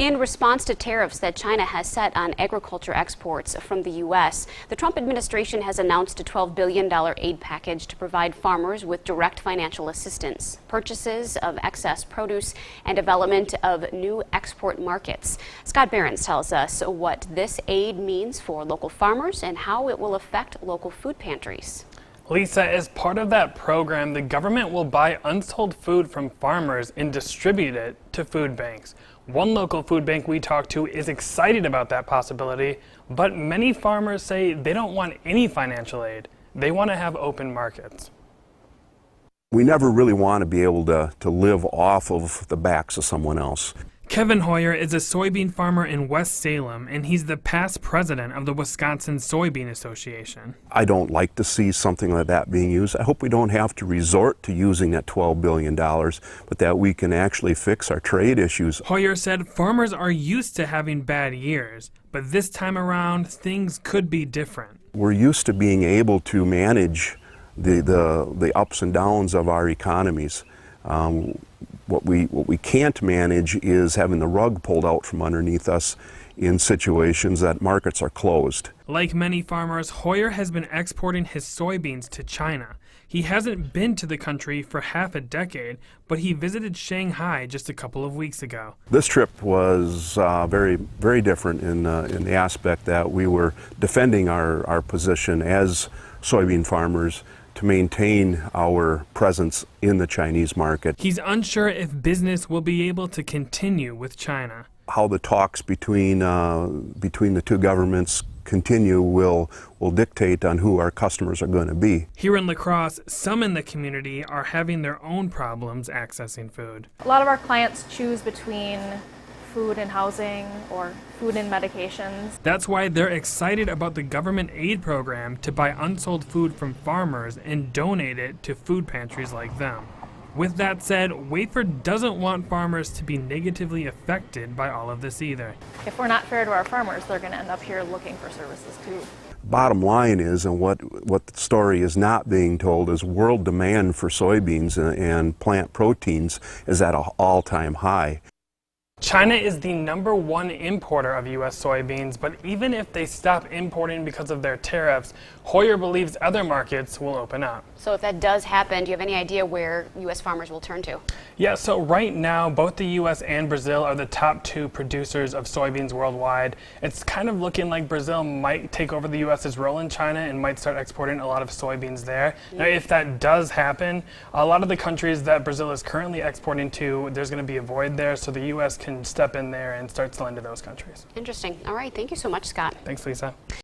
In response to tariffs that China has set on agriculture exports from the U.S., the Trump administration has announced a $12 billion aid package to provide farmers with direct financial assistance, purchases of excess produce, and development of new export markets. Scott Behrens tells us what this aid means for local farmers and how it will affect local food pantries. Lisa, as part of that program, the government will buy unsold food from farmers and distribute it to food banks. One local food bank we talked to is excited about that possibility, but many farmers say they don't want any financial aid. They want to have open markets. We never really want to be able to live off of the backs of someone else. Kevin Hoyer is a soybean farmer in West Salem, and he's the past president of the Wisconsin Soybean Association. I don't like to see something like that being used. I hope we don't have to resort to using that $12 billion, but that we can actually fix our trade issues. Hoyer said farmers are used to having bad years, but this time around, things could be different. We're used to being able to manage the ups and downs of our economies. What we can't manage is having the rug pulled out from underneath us in situations that markets are closed. Like many farmers, Hoyer has been exporting his soybeans to China. He hasn't been to the country for half a decade, but he visited Shanghai just a couple of weeks ago. This trip was very, very different in the aspect that we were defending our position as soybean farmers to maintain our presence in the Chinese market. He's unsure if business will be able to continue with China. How the talks between the two governments continue will dictate on who our customers are going to be. Here in La Crosse, some in the community are having their own problems accessing food. A lot of our clients choose between food and housing or food and medications. That's why they're excited about the government aid program to buy unsold food from farmers and donate it to food pantries like them. With that said, Waitford doesn't want farmers to be negatively affected by all of this either. If we're not fair to our farmers, they're going to end up here looking for services too. Bottom line is, and what the story is not being told, is world demand for soybeans and plant proteins is at an all-time high. China is the #1 importer of U.S. soybeans, but even if they stop importing because of their tariffs, Hoyer believes other markets will open up. So if that does happen, do you have any idea where U.S. farmers will turn to? Yeah, so right now, both the U.S. and Brazil are the top 2 producers of soybeans worldwide. It's kind of looking like Brazil might take over the U.S.'s role in China and might start exporting a lot of soybeans there. Now, if that does happen, a lot of the countries that Brazil is currently exporting to, there's going to be a void there, so the U.S. can step in there and start selling to those countries. Interesting. All right. Thank you so much, Scott. Thanks, Lisa.